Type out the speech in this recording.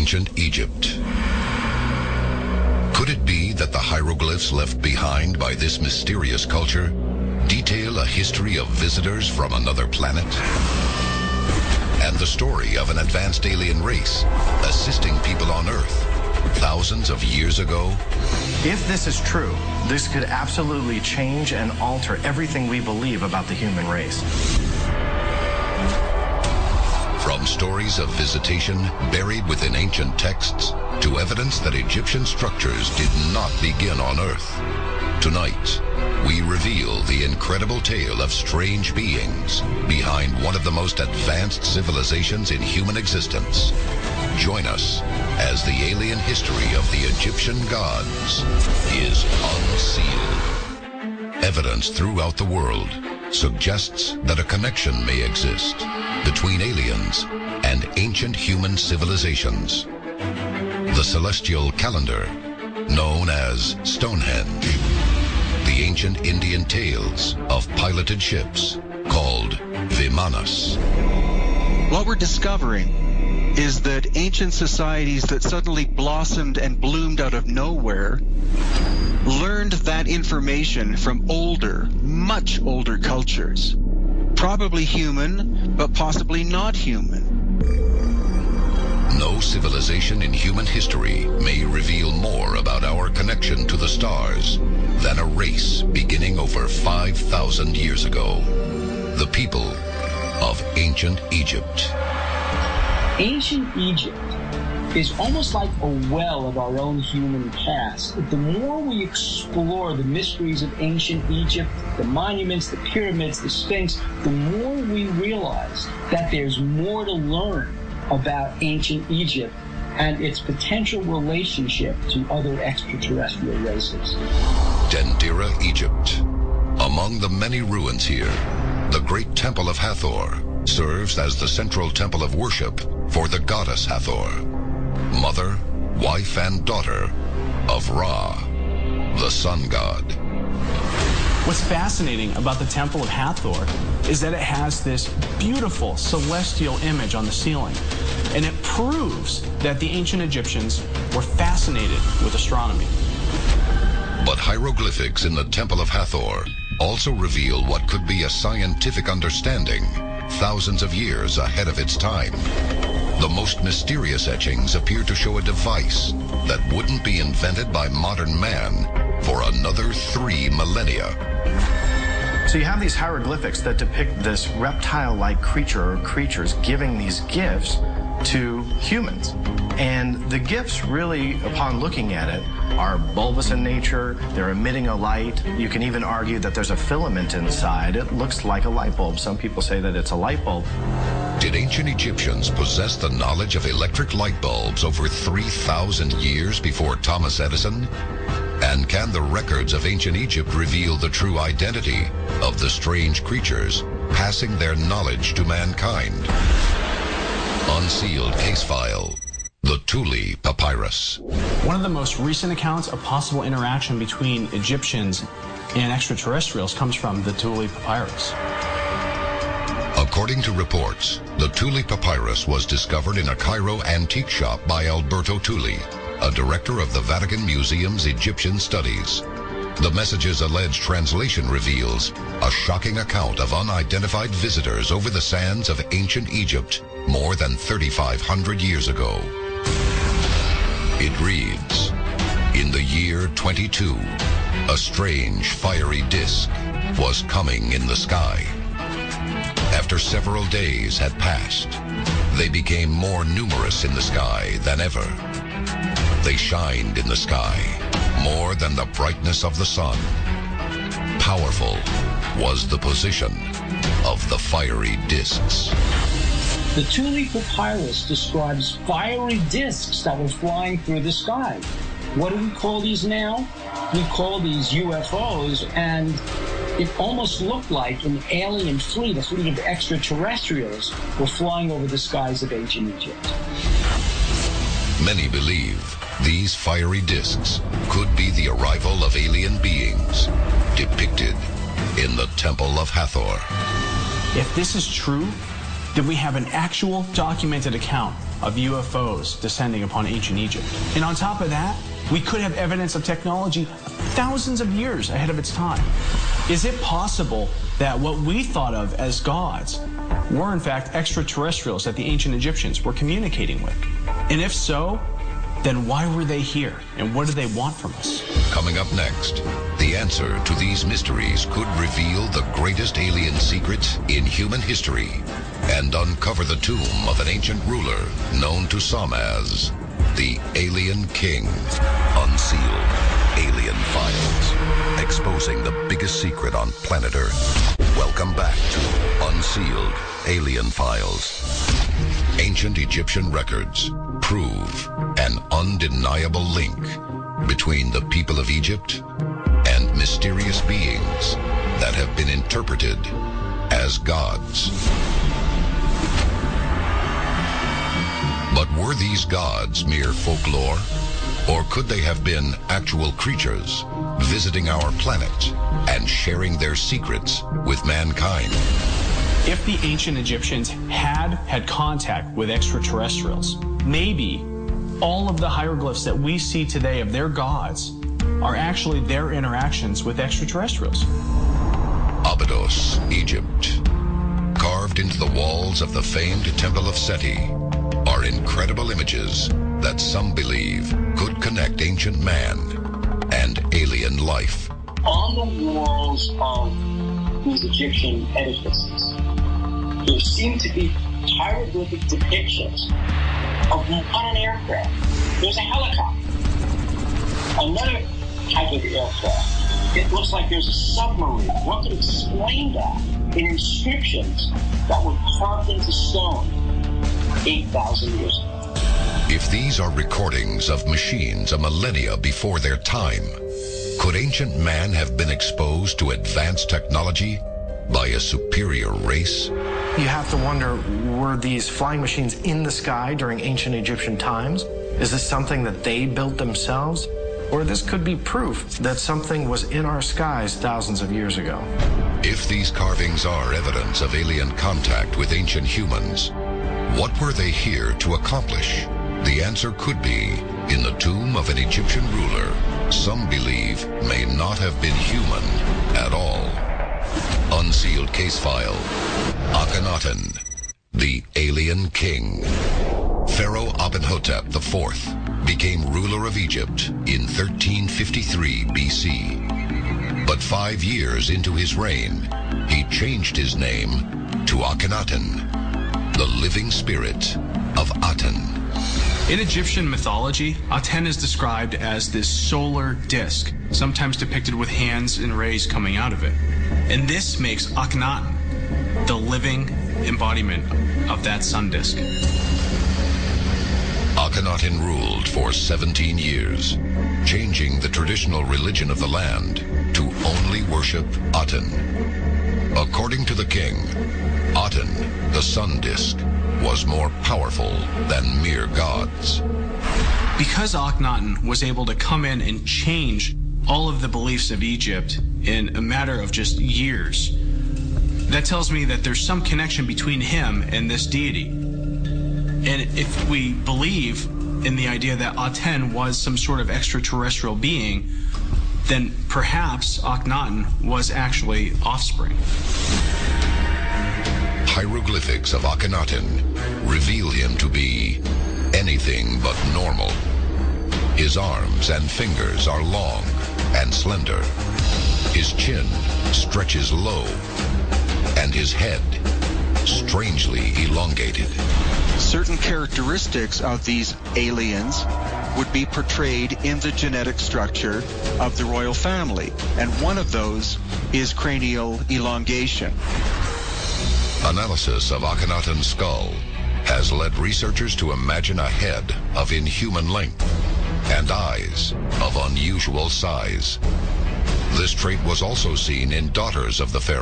ancient Egypt. Could it be that the hieroglyphs left behind by this mysterious culture detail a history of visitors from another planet? And the story of an advanced alien race assisting people on Earth thousands of years ago? If this is true, this could absolutely change and alter everything we believe about the human race. From stories of visitation buried within ancient texts to evidence that Egyptian structures did not begin on Earth, tonight we reveal the incredible tale of strange beings behind one of the most advanced civilizations in human existence. Join us as the alien history of the Egyptian gods is unsealed. Evidence throughout the world suggests that a connection may exist between aliens and ancient human civilizations. The celestial calendar, known as Stonehenge. The ancient Indian tales of piloted ships called Vimanas. What we're discovering is that ancient societies that suddenly blossomed and bloomed out of nowhere learned that information from older, much older cultures. Probably human, but possibly not human. No civilization in human history may reveal more about our connection to the stars than a race beginning over 5,000 years ago. The people of ancient Egypt. Ancient Egypt is almost like a well of our own human past. The more we explore the mysteries of ancient Egypt, the monuments, the pyramids, the Sphinx, the more we realize that there's more to learn about ancient Egypt and its potential relationship to other extraterrestrial races. Dendera, Egypt. Among the many ruins here, the great Temple of Hathor serves as the central temple of worship for the goddess Hathor, mother, wife, and daughter of Ra, the sun god. What's fascinating about the Temple of Hathor is that it has this beautiful celestial image on the ceiling, and it proves that the ancient Egyptians were fascinated with astronomy. But hieroglyphics in the Temple of Hathor also reveal what could be a scientific understanding thousands of years ahead of its time. The most mysterious etchings appear to show a device that wouldn't be invented by modern man for another 3 millennia. So you have these hieroglyphics that depict this reptile-like creature or creatures giving these gifts to humans. And the gifts really, upon looking at it, are bulbous in nature. They're emitting a light. You can even argue that there's a filament inside. It looks like a light bulb. Some people say that it's a light bulb. Did ancient Egyptians possess the knowledge of electric light bulbs over 3,000 years before Thomas Edison? And can the records of ancient Egypt reveal the true identity of the strange creatures passing their knowledge to mankind? Unsealed case file. The Thule Papyrus. One of the most recent accounts of possible interaction between Egyptians and extraterrestrials comes from the Thule Papyrus. According to reports, the Thule Papyrus was discovered in a Cairo antique shop by Alberto Thule, a director of the Vatican Museum's Egyptian Studies. The message's alleged translation reveals a shocking account of unidentified visitors over the sands of ancient Egypt more than 3,500 years ago. It reads, in the year 22, a strange fiery disk was coming in the sky. After several days had passed, they became more numerous in the sky than ever. They shined in the sky more than the brightness of the sun. Powerful was the position of the fiery disks. The Thule Papyrus describes fiery disks that were flying through the sky. What do we call these now? We call these UFOs, and it almost looked like an alien fleet, a fleet of extraterrestrials, were flying over the skies of ancient Egypt. Many believe these fiery disks could be the arrival of alien beings depicted in the Temple of Hathor. If this is true, then we have an actual documented account of UFOs descending upon ancient Egypt. And on top of that, we could have evidence of technology thousands of years ahead of its time. Is it possible that what we thought of as gods were in fact extraterrestrials that the ancient Egyptians were communicating with? And if so, then why were they here? And what do they want from us? Coming up next, the answer to these mysteries could reveal the greatest alien secrets in human history and uncover the tomb of an ancient ruler known to some as the Alien King. Unsealed Alien Files, exposing the biggest secret on planet Earth. Welcome back to Unsealed Alien Files. Ancient Egyptian records prove an undeniable link between the people of Egypt and mysterious beings that have been interpreted as gods. But were these gods mere folklore? Or could they have been actual creatures visiting our planet and sharing their secrets with mankind? If the ancient Egyptians had contact with extraterrestrials, maybe all of the hieroglyphs that we see today of their gods are actually their interactions with extraterrestrials. Abydos, Egypt. Carved into the walls of the famed Temple of Seti are incredible images that some believe could connect ancient man and alien life. On the walls of these Egyptian edifices, there seem to be hieroglyphic depictions of not an aircraft. There's a helicopter, another type of aircraft. It looks like there's a submarine. What could explain that in inscriptions that were carved into stone 8,000 years ago? If these are recordings of machines a millennia before their time, could ancient man have been exposed to advanced technology by a superior race? You have to wonder, were these flying machines in the sky during ancient Egyptian times? Is this something that they built themselves? Or this could be proof that something was in our skies thousands of years ago. If these carvings are evidence of alien contact with ancient humans, what were they here to accomplish? The answer could be in the tomb of an Egyptian ruler some believe may not have been human at all. Unsealed case file. Akhenaten, the Alien King. Pharaoh Amenhotep IV became ruler of Egypt in 1353 BC. But 5 years into his reign, he changed his name to Akhenaten, the living spirit of Aten. In Egyptian mythology, Aten is described as this solar disk, sometimes depicted with hands and rays coming out of it. And this makes Akhenaten the living embodiment of that sun disk. Akhenaten ruled for 17 years, changing the traditional religion of the land to only worship Aten. According to the king, Aten, the sun disk, was more powerful than mere gods. Because Akhenaten was able to come in and change all of the beliefs of Egypt in a matter of just years, that tells me that there's some connection between him and this deity. And if we believe in the idea that Aten was some sort of extraterrestrial being, then perhaps Akhenaten was actually offspring. Hieroglyphics of Akhenaten reveal him to be anything but normal. His arms and fingers are long and slender. His chin stretches low, and his head strangely elongated. Certain characteristics of these aliens would be portrayed in the genetic structure of the royal family, and one of those is cranial elongation. Analysis of Akhenaten's skull has led researchers to imagine a head of inhuman length and eyes of unusual size. This trait was also seen in daughters of the pharaoh.